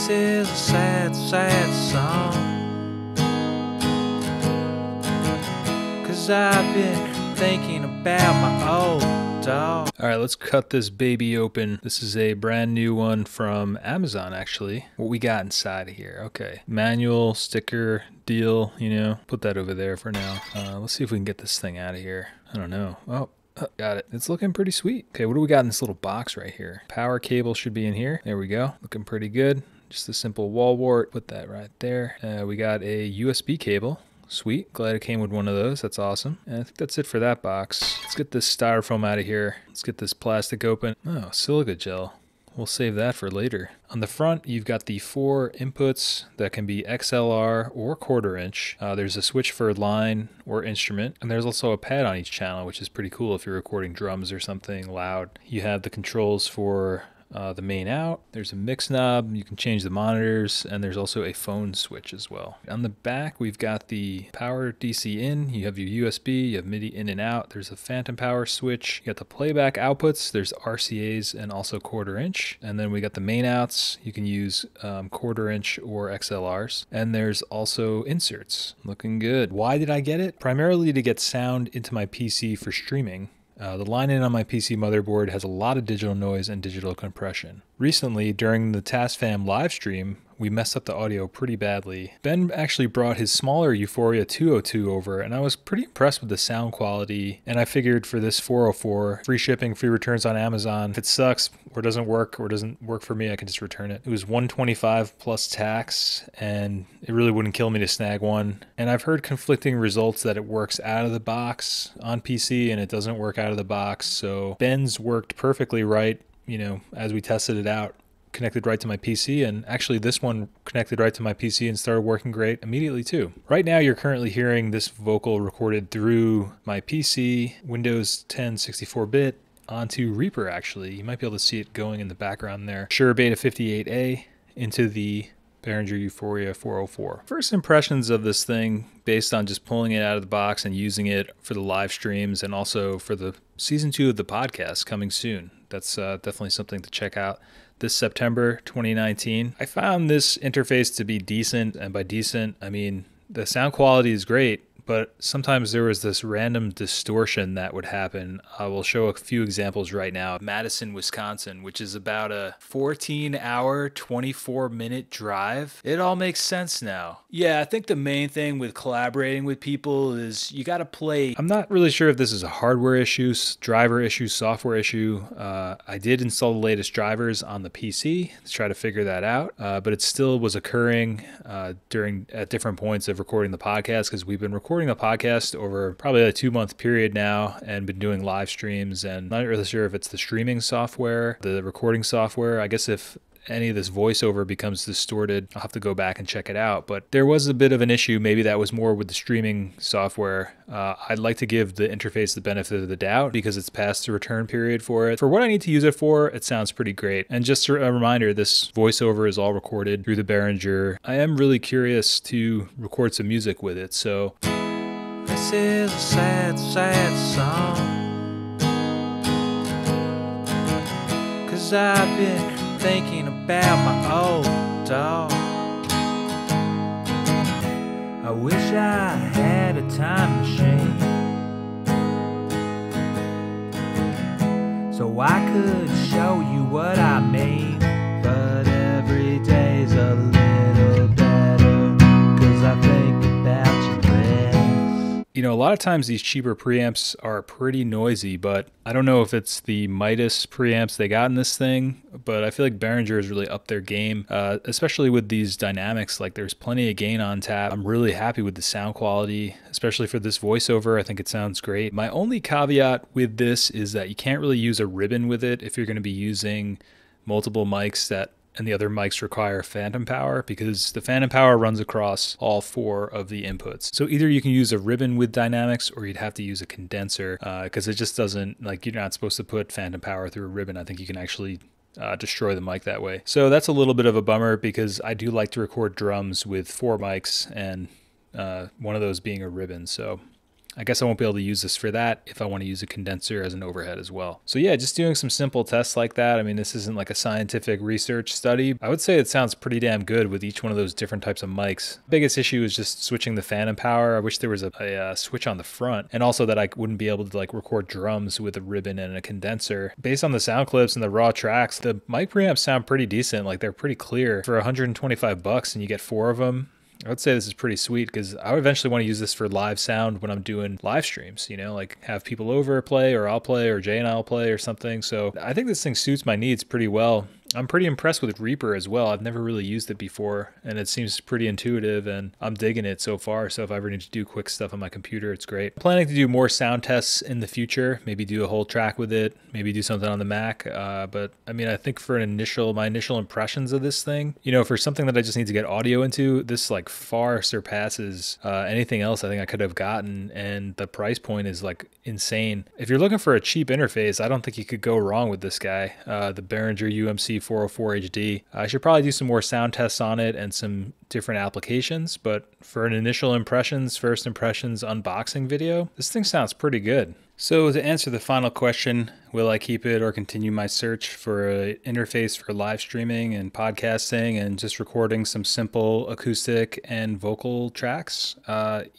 This is a sad, sad song, 'cause I've been thinking about my old dog. All right, let's cut this baby open. This is a brand new one from Amazon, actually. What we got inside of here? Okay, manual sticker deal, you know, put that over there for now. Let's see if we can get this thing out of here. I don't know. Oh, got it. It's looking pretty sweet. Okay, what do we got in this little box right here? Power cable should be in here. There we go. Looking pretty good. Just a simple wall wart. Put that right there. We got a USB cable. Sweet. Glad it came with one of those. That's awesome. And I think that's it for that box. Let's get this styrofoam out of here. Let's get this plastic open. Oh, silica gel. We'll save that for later. On the front, you've got the 4 inputs that can be XLR or 1/4 inch. There's a switch for line or instrument, and there's also a pad on each channel, which is pretty cool if you're recording drums or something loud. You have the controls for the main out. There's a mix knob. You can change the monitors, and there's also a phone switch as well. On the back, we've got the power DC in. You have your USB, you have MIDI in and out. There's a phantom power switch. You got the playback outputs. There's RCAs and also 1/4 inch. And then we got the main outs. You can use 1/4 inch or XLRs. And there's also inserts. Looking good. Why did I get it? Primarily to get sound into my PC for streaming. The line-in on my PC motherboard has a lot of digital noise and digital compression. Recently, during the TaskFam live stream, we messed up the audio pretty badly. Ben actually brought his smaller U-PHORIA 202 over, and I was pretty impressed with the sound quality. And I figured for this 404, free shipping, free returns on Amazon. If it sucks or doesn't work for me, I can just return it. It was $125 plus tax, and it really wouldn't kill me to snag one. And I've heard conflicting results that it works out of the box on PC and it doesn't work out of the box. So Ben's worked perfectly right, you know, as we tested it out. Connected right to my PC, and actually this one connected right to my PC and started working great immediately too. Right now you're currently hearing this vocal recorded through my PC, Windows 10 64-bit, onto Reaper actually. You might be able to see it going in the background there. Shure Beta 58A into the BEHRINGER U-PHORIA 404. First impressions of this thing based on just pulling it out of the box and using it for the live streams and also for the season 2 of the podcast coming soon. That's definitely something to check out this September 2019. I found this interface to be decent, and by decent, I mean the sound quality is great, but sometimes there was this random distortion that would happen. I will show a few examples right now. Madison, Wisconsin, which is about a 14-hour, 24-minute drive. It all makes sense now. Yeah, I think the main thing with collaborating with people is you gotta play. I'm not really sure if this is a hardware issue, driver issue, software issue. I did install the latest drivers on the PC to try to figure that out, but it still was occurring at different points of recording the podcast, because we've been recording the podcast over probably a 2-month period now and been doing live streams, and not really sure if it's the streaming software, the recording software. I guess if any of this voiceover becomes distorted, I'll have to go back and check it out. But there was a bit of an issue. Maybe that was more with the streaming software. I'd like to give the interface the benefit of the doubt because it's past the return period for it. For what I need to use it for, it sounds pretty great. And just a reminder, this voiceover is all recorded through the Behringer. I am really curious to record some music with it, so This is a sad, sad song, 'cause I've been thinking about my old dog. I wish I had a time machine so I could show you what I mean, but every day's a little better 'cause I think about you less. You know, a lot of times these cheaper preamps are pretty noisy, but I don't know if it's the Midas preamps they got in this thing, but I feel like Behringer has really upped their game, especially with these dynamics. Like, there's plenty of gain on tap. I'm really happy with the sound quality, especially for this voiceover. I think it sounds great. My only caveat with this is that you can't really use a ribbon with it if you're going to be using multiple mics and the other mics require phantom power, because the phantom power runs across all 4 of the inputs. So either you can use a ribbon with dynamics, or you'd have to use a condenser, because it just doesn't, like, you're not supposed to put phantom power through a ribbon. I think you can actually destroy the mic that way. So that's a little bit of a bummer, because I do like to record drums with 4 mics, and one of those being a ribbon. So I guess I won't be able to use this for that if I want to use a condenser as an overhead as well. So yeah, just doing some simple tests like that. I mean, this isn't like a scientific research study. I would say it sounds pretty damn good with each one of those different types of mics. Biggest issue is just switching the phantom power. I wish there was a switch on the front, and also that I wouldn't be able to like record drums with a ribbon and a condenser. Based on the sound clips and the raw tracks, the mic preamps sound pretty decent. Like they're pretty clear for $125 and you get 4 of them. I would say this is pretty sweet because I would eventually want to use this for live sound when I'm doing live streams, you know, like have people over play, or I'll play, or Jay and I'll play or something. So I think this thing suits my needs pretty well. I'm pretty impressed with Reaper as well. I've never really used it before, and it seems pretty intuitive, and I'm digging it so far. So if I ever need to do quick stuff on my computer, it's great. I'm planning to do more sound tests in the future, maybe do a whole track with it, maybe do something on the Mac. But I mean, I think for my initial impressions of this thing, you know, for something that I just need to get audio into, this like far surpasses anything else I think I could have gotten, and the price point is like insane. If you're looking for a cheap interface, I don't think you could go wrong with this guy, the Behringer UMC404HD. I should probably do some more sound tests on it and some different applications, but for an initial first impressions unboxing video, this thing sounds pretty good. So to answer the final question, will I keep it or continue my search for an interface for live streaming and podcasting and just recording some simple acoustic and vocal tracks?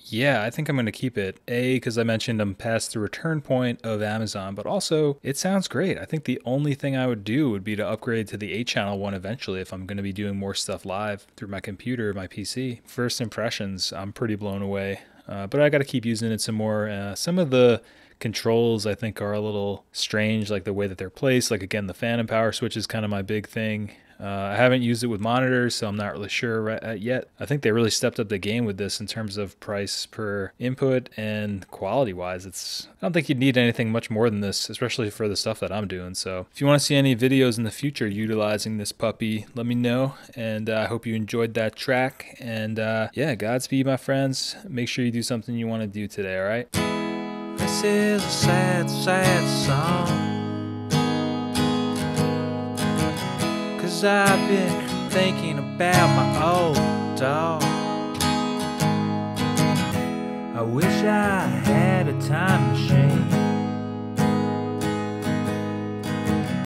Yeah, I think I'm going to keep it. Because I mentioned I'm past the return point of Amazon, but also it sounds great. I think the only thing I would do would be to upgrade to the 8-channel one eventually if I'm going to be doing more stuff live through my computer, my PC. First impressions, I'm pretty blown away. But I got to keep using it some more. Some of the controls I think are a little strange, like the way that they're placed. Like again, the phantom power switch is kind of my big thing. I haven't used it with monitors, so I'm not really sure yet. I think they really stepped up the game with this in terms of price per input and quality wise. I don't think you'd need anything much more than this, especially for the stuff that I'm doing. So if you want to see any videos in the future utilizing this puppy, let me know. And I hope you enjoyed that track. And yeah, Godspeed, my friends. Make sure you do something you want to do today, all right? This is a sad, sad song, 'cause I've been thinking about my old dog. I wish I had a time machine